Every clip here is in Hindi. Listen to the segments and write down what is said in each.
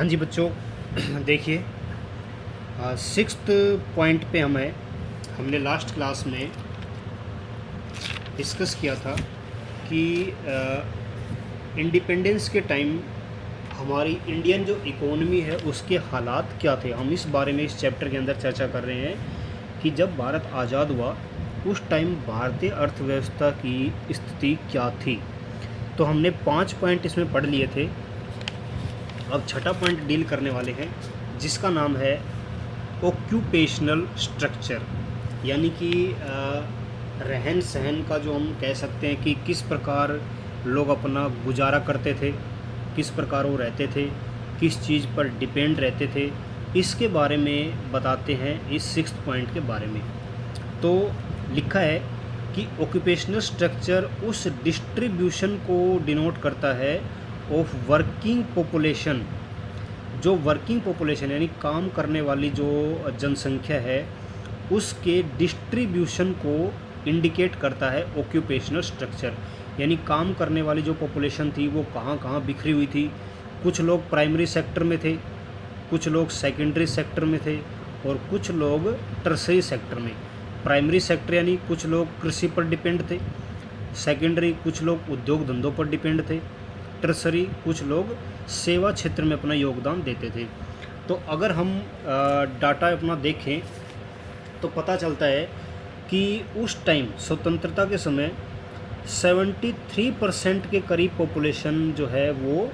हाँ जी बच्चों, देखिए सिक्स्थ पॉइंट पे हमने लास्ट क्लास में डिस्कस किया था कि इंडिपेंडेंस के टाइम हमारी इंडियन जो इकोनॉमी है उसके हालात क्या थे। हम इस बारे में इस चैप्टर के अंदर चर्चा कर रहे हैं कि जब भारत आज़ाद हुआ उस टाइम भारतीय अर्थव्यवस्था की स्थिति क्या थी। तो हमने 5 पॉइंट इसमें पढ़ लिए थे। अब छठा पॉइंट डील करने वाले हैं जिसका नाम है ऑक्यूपेशनल स्ट्रक्चर, यानी कि रहन सहन का जो हम कह सकते हैं कि किस प्रकार लोग अपना गुजारा करते थे, किस प्रकार वो रहते थे, किस चीज़ पर डिपेंड रहते थे, इसके बारे में बताते हैं इस सिक्स्थ पॉइंट के बारे में। तो लिखा है कि ऑक्यूपेशनल स्ट्रक्चर उस डिस्ट्रीब्यूशन को डिनोट करता है ऑफ वर्किंग पॉपुलेशन, जो वर्किंग पॉपुलेशन यानी काम करने वाली जो जनसंख्या है उसके डिस्ट्रीब्यूशन को इंडिकेट करता है ऑक्यूपेशनल स्ट्रक्चर। यानी काम करने वाली जो पॉपुलेशन थी वो कहाँ कहाँ बिखरी हुई थी। कुछ लोग प्राइमरी सेक्टर में थे, कुछ लोग सेकेंडरी सेक्टर में थे और कुछ लोग टर्सरी सेक्टर में। प्राइमरी सेक्टर यानी कुछ लोग कृषि पर डिपेंड थे, सेकेंडरी कुछ लोग उद्योग धंधों पर डिपेंड थे, टर्सरी कुछ लोग सेवा क्षेत्र में अपना योगदान देते थे। तो अगर हम डाटा अपना देखें तो पता चलता है कि उस टाइम स्वतंत्रता के समय 73% के करीब पॉपुलेशन जो है वो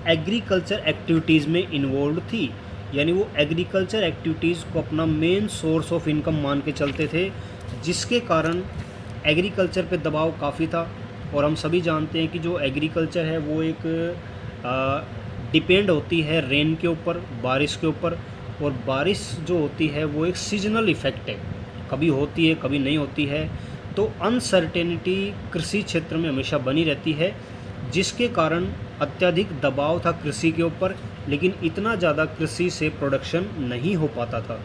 एग्रीकल्चर एक्टिविटीज़ में इन्वॉल्व थी। यानी वो एग्रीकल्चर एक्टिविटीज़ को अपना मेन सोर्स ऑफ इनकम मान के चलते थे, जिसके कारण एग्रीकल्चर पे दबाव काफ़ी था। और हम सभी जानते हैं कि जो एग्रीकल्चर है वो एक डिपेंड होती है रेन के ऊपर, बारिश के ऊपर, और बारिश जो होती है वो एक सीजनल इफ़ेक्ट है, कभी होती है कभी नहीं होती है। तो अनसर्टेनिटी कृषि क्षेत्र में हमेशा बनी रहती है, जिसके कारण अत्यधिक दबाव था कृषि के ऊपर, लेकिन इतना ज़्यादा कृषि से प्रोडक्शन नहीं हो पाता था।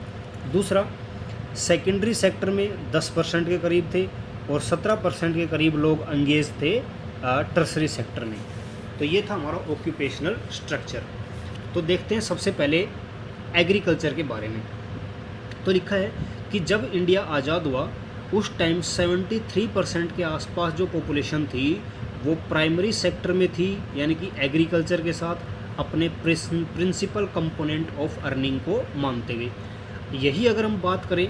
दूसरा, सेकेंडरी सेक्टर में 10% के करीब थे और 17% के करीब लोग एंगेज थे टर्सरी सेक्टर में। तो ये था हमारा ऑक्यूपेशनल स्ट्रक्चर। तो देखते हैं सबसे पहले एग्रीकल्चर के बारे में। तो लिखा है कि जब इंडिया आज़ाद हुआ उस टाइम 73% के आसपास जो पॉपुलेशन थी वो प्राइमरी सेक्टर में थी, यानी कि एग्रीकल्चर के साथ अपने प्रिंसिपल कंपोनेंट ऑफ अर्निंग को मानते हुए। यही अगर हम बात करें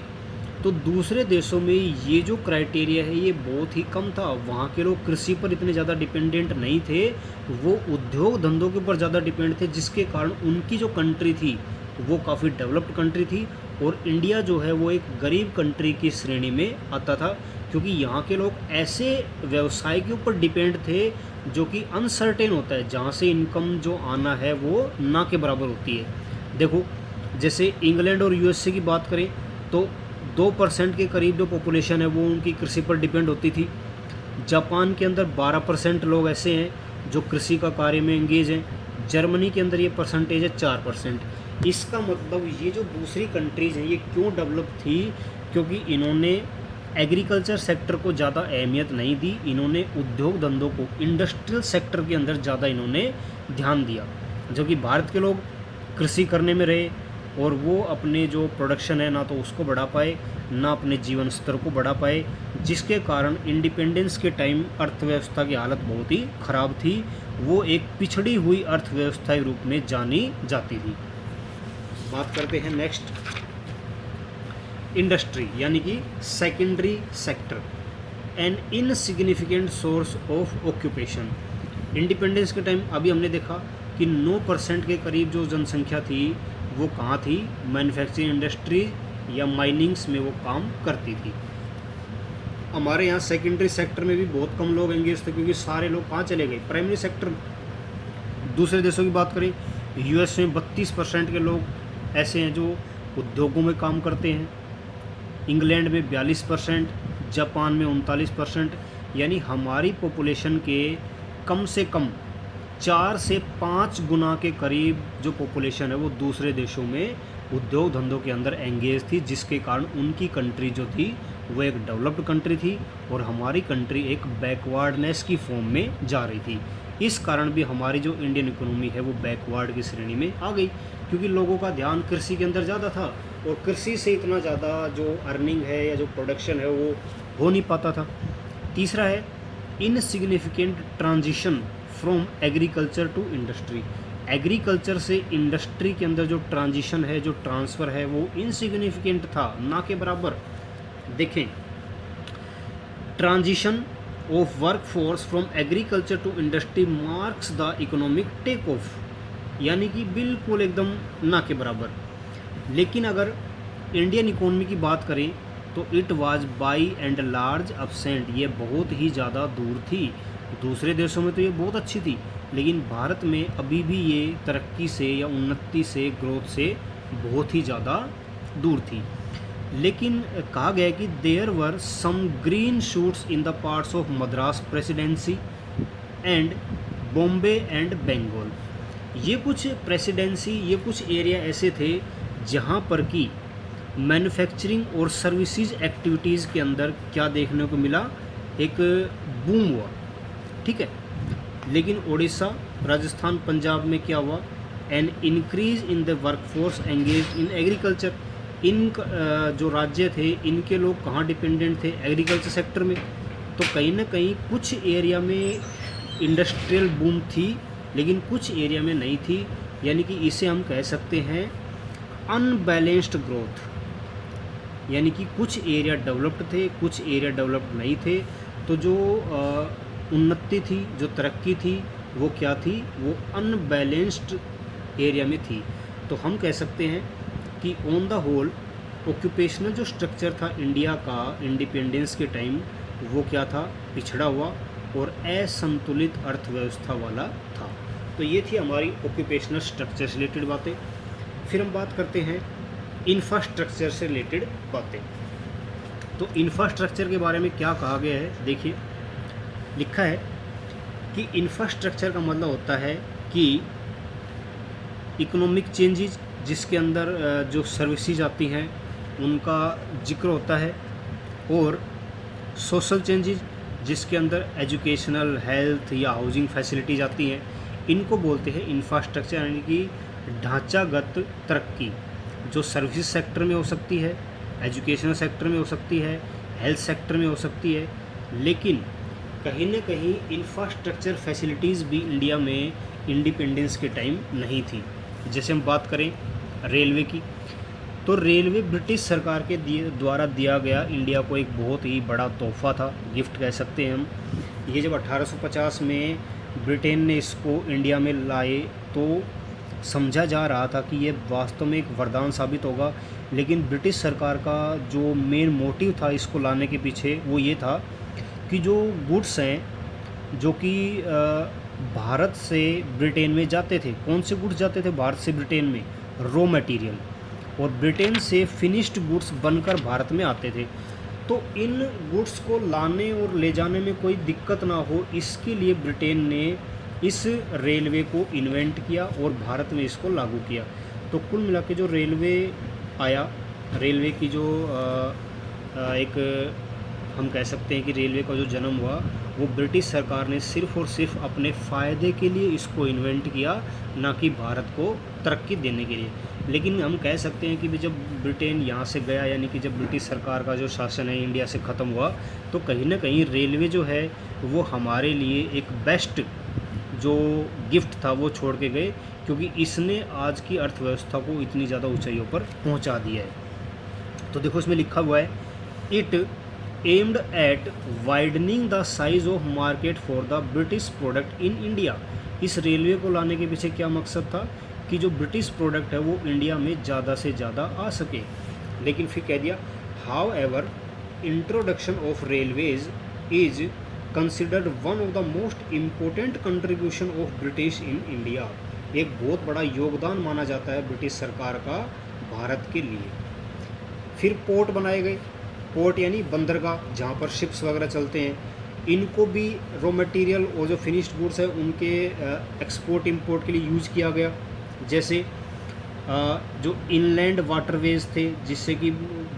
तो दूसरे देशों में ये जो क्राइटेरिया है ये बहुत ही कम था। वहाँ के लोग कृषि पर इतने ज़्यादा डिपेंडेंट नहीं थे, वो उद्योग धंधों के ऊपर ज़्यादा डिपेंड थे, जिसके कारण उनकी जो कंट्री थी वो काफ़ी डेवलप्ड कंट्री थी। और इंडिया जो है वो एक गरीब कंट्री की श्रेणी में आता था, क्योंकि यहाँ के लोग ऐसे व्यवसाय के ऊपर डिपेंड थे जो कि अनसर्टेन होता है, जहाँ से इनकम जो आना है वो ना के बराबर होती है। देखो, जैसे इंग्लैंड और यूएसए की बात करें तो 2% के करीब जो पॉपुलेशन है वो उनकी कृषि पर डिपेंड होती थी। जापान के अंदर 12% लोग ऐसे हैं जो कृषि का कार्य में एंगेज हैं। जर्मनी के अंदर ये परसेंटेज है 4%। इसका मतलब ये जो दूसरी कंट्रीज़ हैं ये क्यों डेवलप थी, क्योंकि इन्होंने एग्रीकल्चर सेक्टर को ज़्यादा अहमियत नहीं दी, इन्होंने उद्योग धंधों को, इंडस्ट्रियल सेक्टर के अंदर ज़्यादा इन्होंने ध्यान दिया। जो कि भारत के लोग कृषि करने में रहे और वो अपने जो प्रोडक्शन है ना तो उसको बढ़ा पाए, ना अपने जीवन स्तर को बढ़ा पाए, जिसके कारण इंडिपेंडेंस के टाइम अर्थव्यवस्था की हालत बहुत ही ख़राब थी। वो एक पिछड़ी हुई अर्थव्यवस्था के रूप में जानी जाती थी। बात करते हैं नेक्स्ट, इंडस्ट्री यानी कि secondary sector, N insignificant source of occupation. Independence के टाइम अभी हमने देखा कि 9% के करीब जो जनसंख्या थी वो कहाँ थी, मैन्युफैक्चरिंग इंडस्ट्री या माइनिंग्स में वो काम करती थी। हमारे यहाँ सेकेंडरी सेक्टर में भी बहुत कम लोग एंगेज थे, क्योंकि सारे लोग कहाँ चले गए, प्राइमरी सेक्टर में। दूसरे देशों की बात करें, यूएस में 32% के लोग ऐसे हैं जो उद्योगों में काम करते हैं, इंग्लैंड में 42%, जापान में 39%। यानी हमारी पॉपुलेशन के कम से कम 4 से 5 गुना के करीब जो पॉपुलेशन है वो दूसरे देशों में उद्योग धंधों के अंदर एंगेज थी, जिसके कारण उनकी कंट्री जो थी वो एक डेवलप्ड कंट्री थी और हमारी कंट्री एक बैकवर्डनेस की फॉर्म में जा रही थी। इस कारण भी हमारी जो इंडियन इकोनॉमी है वो बैकवर्ड की श्रेणी में आ गई, क्योंकि लोगों का ध्यान कृषि के अंदर ज़्यादा था और कृषि से इतना ज़्यादा जो अर्निंग है या जो प्रोडक्शन है वो हो नहीं पाता था। तीसरा है insignificant transition from agriculture to industry. Agriculture से इंडस्ट्री के अंदर जो ट्रांजिशन है, जो ट्रांसफ़र है, वो इनसिग्निफिकेंट था, ना के बराबर। देखें, transition of work force from agriculture to industry marks the economic take off, यानी कि बिल्कुल एकदम ना के बराबर। लेकिन अगर इंडियन इकोनॉमी की बात करें तो it was by and large absent, ये बहुत ही ज़्यादा दूर थी। दूसरे देशों में तो ये बहुत अच्छी थी, लेकिन भारत में अभी भी ये तरक्की से या उन्नति से, ग्रोथ से बहुत ही ज़्यादा दूर थी। लेकिन कहा गया कि there were some green shoots in the parts of Madras presidency and Bombay and Bengal. ये कुछ प्रेसिडेंसी, ये कुछ एरिया ऐसे थे जहाँ पर कि मैन्युफैक्चरिंग और सर्विसेज एक्टिविटीज़ के अंदर क्या देखने को मिला, एक बूम हुआ, ठीक है। लेकिन उड़ीसा, राजस्थान, पंजाब में क्या हुआ, an increase in the workforce engage in agriculture. इन जो राज्य थे इनके लोग कहाँ डिपेंडेंट थे, एग्रीकल्चर सेक्टर में। तो कहीं ना कहीं कुछ एरिया में इंडस्ट्रियल बूम थी, लेकिन कुछ एरिया में नहीं थी, यानी कि इसे हम कह सकते हैं अनबैलेंस्ड ग्रोथ, यानी कि कुछ एरिया डेवलप्ड थे, कुछ एरिया डेवलप्ड नहीं थे। तो जो उन्नति थी, जो तरक्की थी, वो क्या थी, वो अनबैलेंस्ड एरिया में थी। तो हम कह सकते हैं कि ऑन द होल ऑक्यूपेशनल जो स्ट्रक्चर था इंडिया का इंडिपेंडेंस के टाइम, वो क्या था, पिछड़ा हुआ और असंतुलित अर्थव्यवस्था वाला था। तो ये थी हमारी ऑक्यूपेशनल स्ट्रक्चर से रिलेटेड बातें। फिर हम बात करते हैं इंफ्रास्ट्रक्चर से रिलेटेड बातें। तो इंफ्रास्ट्रक्चर के बारे में क्या कहा गया है, देखिए लिखा है कि इंफ्रास्ट्रक्चर का मतलब होता है कि इकोनॉमिक चेंजेस, जिसके अंदर जो सर्विसेज आती हैं उनका जिक्र होता है, और सोशल चेंजेस जिसके अंदर एजुकेशनल, हेल्थ या हाउसिंग फैसिलिटीज़ आती हैं, इनको बोलते हैं इंफ्रास्ट्रक्चर, यानी कि ढांचागत तरक्की, जो सर्विसेज सेक्टर में हो सकती है, एजुकेशनल सेक्टर में हो सकती है, हेल्थ सेक्टर में हो सकती है। लेकिन कहीं ना कहीं इंफ्रास्ट्रक्चर फैसिलिटीज़ भी इंडिया में इंडिपेंडेंस के टाइम नहीं थी। जैसे हम बात करें रेलवे की, तो रेलवे ब्रिटिश सरकार के द्वारा दिया गया इंडिया को एक बहुत ही बड़ा तोहफा था, गिफ्ट कह सकते हैं हम। ये जब 1850 में ब्रिटेन ने इसको इंडिया में लाए तो समझा जा रहा था कि ये वास्तव में एक वरदान साबित होगा। लेकिन ब्रिटिश सरकार का जो मेन मोटिव था इसको लाने के पीछे, वो ये था कि जो गुड्स हैं जो कि भारत से ब्रिटेन में जाते थे, कौन से गुड्स जाते थे भारत से ब्रिटेन में, रॉ मटेरियल, और ब्रिटेन से फिनिश्ड गुड्स बनकर भारत में आते थे। तो इन गुड्स को लाने और ले जाने में कोई दिक्कत ना हो, इसके लिए ब्रिटेन ने इस रेलवे को इन्वेंट किया और भारत में इसको लागू किया। तो कुल मिला के जो रेलवे आया, रेलवे की जो एक हम कह सकते हैं कि रेलवे का जो जन्म हुआ, वो ब्रिटिश सरकार ने सिर्फ़ और सिर्फ अपने फ़ायदे के लिए इसको इन्वेंट किया, ना कि भारत को तरक्की देने के लिए। लेकिन हम कह सकते हैं कि जब ब्रिटेन यहाँ से गया, यानी कि जब ब्रिटिश सरकार का जो शासन है इंडिया से ख़त्म हुआ, तो कहीं ना कहीं रेलवे जो है वो हमारे लिए एक बेस्ट जो गिफ्ट था वो छोड़ के गए, क्योंकि इसने आज की अर्थव्यवस्था को इतनी ज़्यादा ऊंचाइयों पर पहुंचा दिया है। तो देखो इसमें लिखा हुआ है, it aimed at widening the size of market for the British product in India. इस रेलवे को लाने के पीछे क्या मकसद था कि जो ब्रिटिश प्रोडक्ट है वो इंडिया में ज़्यादा से ज़्यादा आ सके। लेकिन फिर कह दिया, how ever introduction of railways is considered one of the most important contribution of British in India. एक बहुत बड़ा योगदान माना जाता है ब्रिटिश सरकार का भारत के लिए। फिर पोर्ट बनाए गए, पोर्ट यानी बंदरगाह जहाँ पर शिप्स वगैरह चलते हैं, इनको भी रॉ मटेरियल और जो फिनिश्ड गुड्स है उनके एक्सपोर्ट इंपोर्ट के लिए यूज़ किया गया। जैसे जो इनलैंड वाटरवेज थे, जिससे कि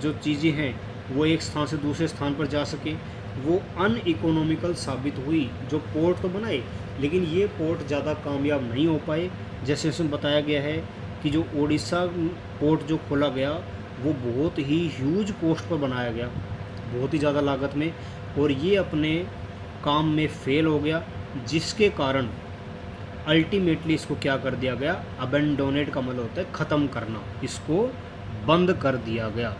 जो चीज़ें हैं वो एक स्थान से दूसरे स्थान पर जा सके, वो अनइकोनॉमिकल साबित हुई। जो पोर्ट तो बनाए, लेकिन ये पोर्ट ज़्यादा कामयाब नहीं हो पाए। जैसे उसमें बताया गया है कि जो ओडिशा पोर्ट जो खोला गया वो बहुत ही ह्यूज कॉस्ट पर बनाया गया, बहुत ही ज़्यादा लागत में, और ये अपने काम में फेल हो गया, जिसके कारण अल्टीमेटली इसको क्या कर दिया गया, अबेंडोनेट का मतलब होता है ख़त्म करना, इसको बंद कर दिया गया,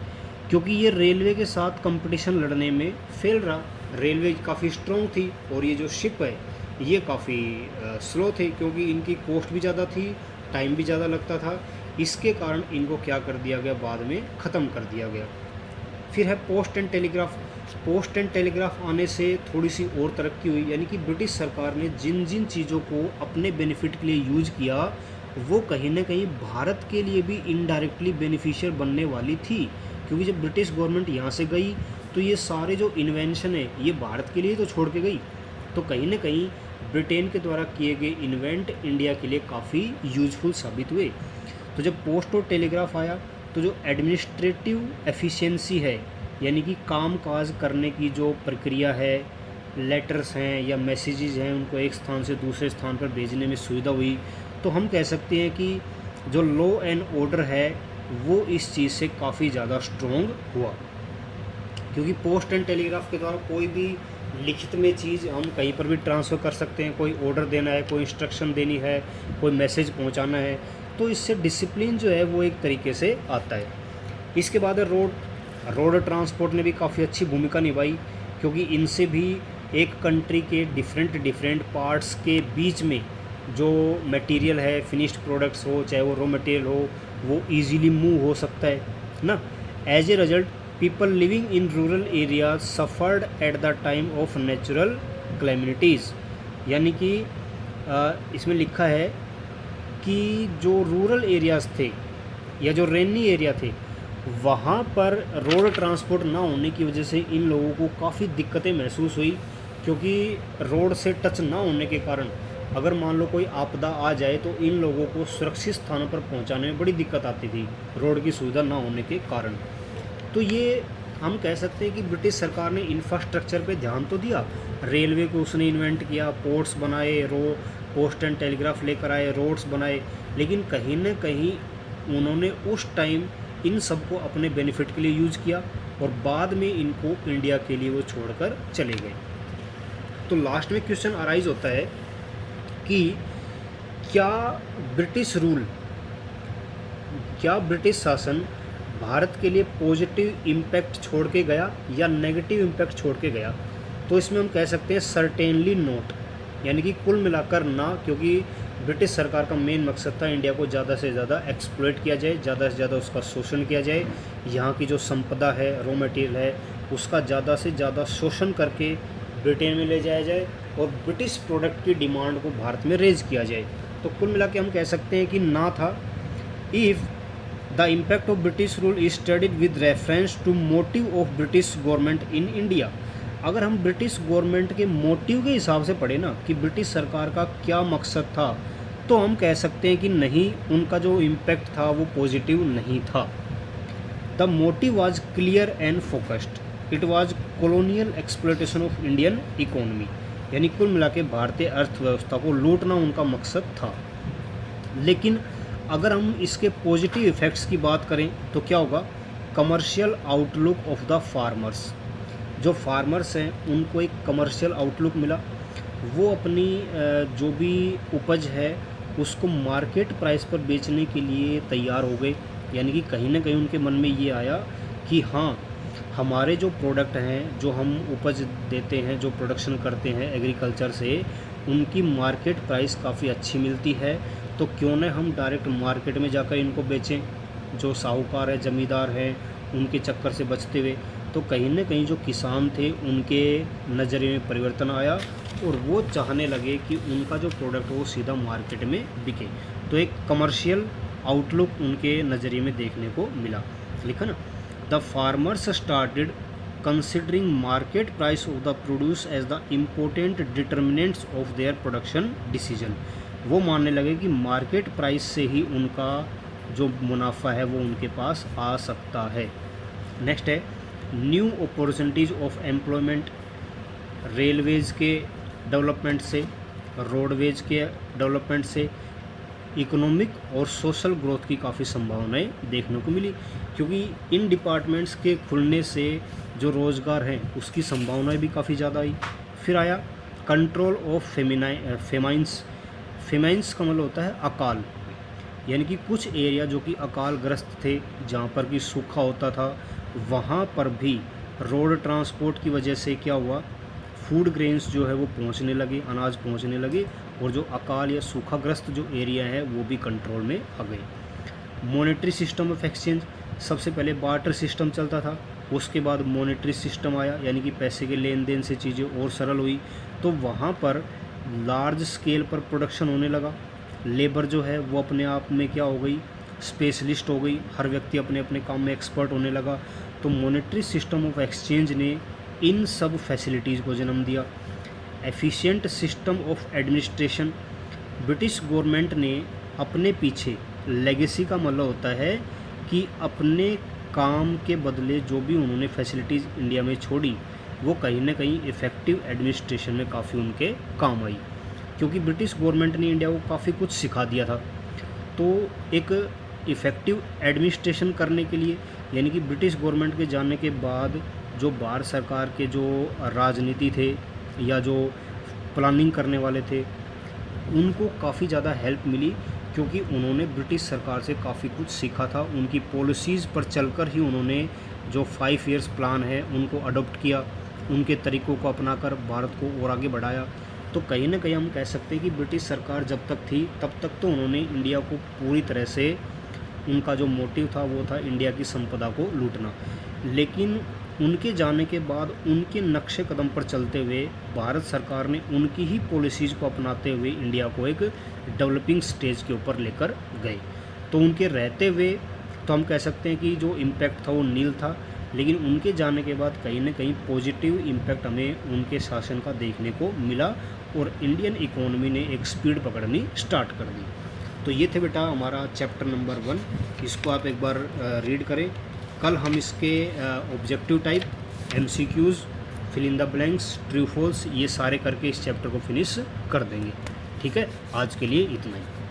क्योंकि ये रेलवे के साथ कंपटीशन लड़ने में फेल रहा। रेलवे काफ़ी स्ट्रॉन्ग थी और ये जो शिप है ये काफ़ी स्लो थे, क्योंकि इनकी कॉस्ट भी ज़्यादा थी, टाइम भी ज़्यादा लगता था, इसके कारण इनको क्या कर दिया गया, बाद में ख़त्म कर दिया गया। फिर है post and telegraph. Post and telegraph आने से थोड़ी सी और तरक्की हुई, यानी कि ब्रिटिश सरकार ने जिन जिन चीज़ों को अपने बेनिफिट के लिए यूज किया वो कहीं ना कहीं भारत के लिए भी इनडायरेक्टली बेनिफिशियल बनने वाली थी, क्योंकि जब ब्रिटिश गवर्नमेंट यहाँ से गई तो ये सारे जो इन्वेंशन है ये भारत के लिए तो छोड़ के गई, तो कहीं ना कहीं ब्रिटेन के द्वारा किए गए इन्वेंट इंडिया के लिए काफ़ी यूजफुल साबित हुए। तो जब पोस्ट और टेलीग्राफ आया तो जो एडमिनिस्ट्रेटिव एफिशिएंसी है, यानी कि काम काज करने की जो प्रक्रिया है, लेटर्स हैं या मैसेजेस हैं, उनको एक स्थान से दूसरे स्थान पर भेजने में सुविधा हुई। तो हम कह सकते हैं कि जो लॉ एंड ऑर्डर है वो इस चीज़ से काफ़ी ज़्यादा स्ट्रॉन्ग हुआ, क्योंकि पोस्ट एंड टेलीग्राफ के द्वारा कोई भी लिखित में चीज़ हम कहीं पर भी ट्रांसफ़र कर सकते हैं। कोई ऑर्डर देना है, कोई इंस्ट्रक्शन देनी है, कोई मैसेज पहुंचाना है, तो इससे डिसिप्लिन जो है वो एक तरीके से आता है। इसके बाद है रोड ट्रांसपोर्ट ने भी काफ़ी अच्छी भूमिका निभाई, क्योंकि इनसे भी एक कंट्री के डिफरेंट पार्ट्स के बीच में जो मटेरियल है, फिनिश्ड प्रोडक्ट्स हो चाहे वो रॉ मटेरियल हो, वो इजीली मूव हो सकता है ना। As a result people living in rural areas suffered at the time of natural calamities, यानी कि इसमें लिखा है कि जो रूरल एरियाज़ थे या जो रेनी एरिया थे वहाँ पर रोड ट्रांसपोर्ट ना होने की वजह से इन लोगों को काफ़ी दिक्कतें महसूस हुई, क्योंकि रोड से टच ना होने के कारण अगर मान लो कोई आपदा आ जाए तो इन लोगों को सुरक्षित स्थानों पर पहुंचाने में बड़ी दिक्कत आती थी रोड की सुविधा ना होने के कारण। तो ये हम कह सकते हैं कि ब्रिटिश सरकार ने इंफ्रास्ट्रक्चर पे ध्यान तो दिया, रेलवे को उसने इन्वेंट किया, पोर्ट्स बनाए, पोस्ट एंड टेलीग्राफ लेकर आए, रोड्स बनाए, लेकिन कहीं ना कहीं उन्होंने उस टाइम इन सबको अपने बेनिफिट के लिए यूज़ किया और बाद में इनको इंडिया के लिए वो छोड़कर चले गए। तो लास्ट में क्वेश्चन अराइज होता है कि क्या ब्रिटिश शासन भारत के लिए पॉजिटिव इम्पैक्ट छोड़ के गया या नेगेटिव इम्पैक्ट छोड़ के गया? तो इसमें हम कह सकते हैं सर्टेनली नोट, यानी कि कुल मिलाकर ना, क्योंकि ब्रिटिश सरकार का मेन मकसद था इंडिया को ज़्यादा से ज़्यादा एक्सप्लॉइट किया जाए, ज़्यादा से ज़्यादा उसका शोषण किया जाए, यहाँ की जो संपदा है, रॉ मटेरियल है, उसका ज़्यादा से ज़्यादा शोषण करके ब्रिटेन में ले जाया जाए और ब्रिटिश प्रोडक्ट की डिमांड को भारत में रेज किया जाए। तो कुल मिला के हम कह सकते हैं कि ना था। If the impact of British rule is studied with reference to motive of British government in India, अगर हम ब्रिटिश गवर्नमेंट के मोटिव के हिसाब से पढ़े ना कि ब्रिटिश सरकार का क्या मकसद था, तो हम कह सकते हैं कि नहीं, उनका जो इम्पैक्ट था वो पॉजिटिव नहीं था। The motive was clear and focused, it was colonial exploitation of Indian economy, यानी कुल मिला के भारतीय अर्थव्यवस्था को लूटना उनका मकसद था। लेकिन अगर हम इसके पॉजिटिव इफ़ेक्ट्स की बात करें तो क्या होगा, commercial outlook of the farmers, जो फार्मर्स हैं उनको एक कमर्शियल आउटलुक मिला, वो अपनी जो भी उपज है उसको मार्केट प्राइस पर बेचने के लिए तैयार हो गए, यानी कि कहीं ना कहीं उनके मन में ये आया कि हाँ, हमारे जो प्रोडक्ट हैं, जो हम उपज देते हैं, जो प्रोडक्शन करते हैं एग्रीकल्चर से, उनकी मार्केट प्राइस काफ़ी अच्छी मिलती है, तो क्यों न हम डायरेक्ट मार्केट में जाकर इनको बेचें, जो साहूकार है, ज़मींदार हैं, उनके चक्कर से बचते हुए। तो कहीं ना कहीं जो किसान थे उनके नज़रिए में परिवर्तन आया और वो चाहने लगे कि उनका जो प्रोडक्ट वो सीधा मार्केट में बिके, तो एक कमर्शियल आउटलुक उनके नज़रिए में देखने को मिला। लिखा ना, the farmers started considering market price of the produce as the important determinants of their production decision, वो मानने लगे कि मार्केट प्राइस से ही उनका जो मुनाफा है वो उनके पास आ सकता है। नेक्स्ट है new opportunities of employment, Railways के डेवलपमेंट से रोडवेज के डेवलपमेंट से इकोनॉमिक और सोशल ग्रोथ की काफ़ी संभावनाएं देखने को मिली, क्योंकि इन डिपार्टमेंट्स के खुलने से जो रोज़गार हैं उसकी संभावनाएं भी काफ़ी ज़्यादा आई। फिर आया कंट्रोल ऑफ फेमाइंस। फेमाइंस का मतलब होता है अकाल, यानी कि कुछ एरिया जो कि अकालग्रस्त थे, जहाँ पर कि सूखा होता था, वहाँ पर भी रोड ट्रांसपोर्ट की वजह से क्या हुआ, फूड ग्रेन्स जो है वो पहुँचने लगे, अनाज पहुँचने लगे, और जो अकाल या सूखाग्रस्त जो एरिया है वो भी कंट्रोल में आ गए। मॉनेटरी सिस्टम ऑफ एक्सचेंज, सबसे पहले बार्टर सिस्टम चलता था, उसके बाद मॉनेटरी सिस्टम आया, यानी कि पैसे के लेन देन से चीज़ें और सरल हुई, तो वहाँ पर लार्ज स्केल पर प्रोडक्शन होने लगा। लेबर जो है वो अपने आप में क्या हो गई, स्पेशलिस्ट हो गई, हर व्यक्ति अपने अपने काम में एक्सपर्ट होने लगा। तो मॉनेटरी सिस्टम ऑफ एक्सचेंज ने इन सब फैसिलिटीज़ को जन्म दिया। Efficient system of administration, British government ने अपने पीछे, लेगेसी का मतलब होता है कि अपने काम के बदले जो भी उन्होंने फैसिलिटीज़ इंडिया में छोड़ी वो कहीं ना कहीं इफ़ेक्टिव एडमिनिस्ट्रेशन में काफ़ी उनके काम आई, क्योंकि ब्रिटिश गवर्नमेंट ने इंडिया को काफ़ी कुछ सिखा दिया था। तो एक इफ़ेक्टिव एडमिनिस्ट्रेशन करने के लिए, यानी कि ब्रिटिश गवर्नमेंट के जाने के बाद जो भारत सरकार के जो राजनीति थे या जो प्लानिंग करने वाले थे, उनको काफ़ी ज़्यादा हेल्प मिली, क्योंकि उन्होंने ब्रिटिश सरकार से काफ़ी कुछ सीखा था। उनकी पॉलिसीज़ पर चलकर ही उन्होंने जो 5 ईयर्स प्लान है उनको अडॉप्ट किया, उनके तरीक़ों को अपनाकर भारत को और आगे बढ़ाया। तो कहीं ना कहीं हम कह सकते हैं कि ब्रिटिश सरकार जब तक थी तब तक तो उन्होंने इंडिया को पूरी तरह से, उनका जो मोटिव था वो था इंडिया की संपदा को लूटना। लेकिन उनके जाने के बाद उनके नक्शे कदम पर चलते हुए भारत सरकार ने उनकी ही पॉलिसीज़ को अपनाते हुए इंडिया को एक डेवलपिंग स्टेज के ऊपर लेकर गए। तो उनके रहते हुए तो हम कह सकते हैं कि जो इम्पैक्ट था वो नील था, लेकिन उनके जाने के बाद कहीं ना कहीं पॉजिटिव इम्पैक्ट हमें उनके शासन का देखने को मिला और इंडियन इकोनॉमी ने एक स्पीड पकड़नी स्टार्ट कर दी। तो ये थे बेटा हमारा चैप्टर नंबर 1, इसको आप एक बार रीड करें। कल हम इसके objective type, MCQs, fill in the blanks, true false, ये सारे करके इस चैप्टर को फिनिश कर देंगे। ठीक है, आज के लिए इतना ही।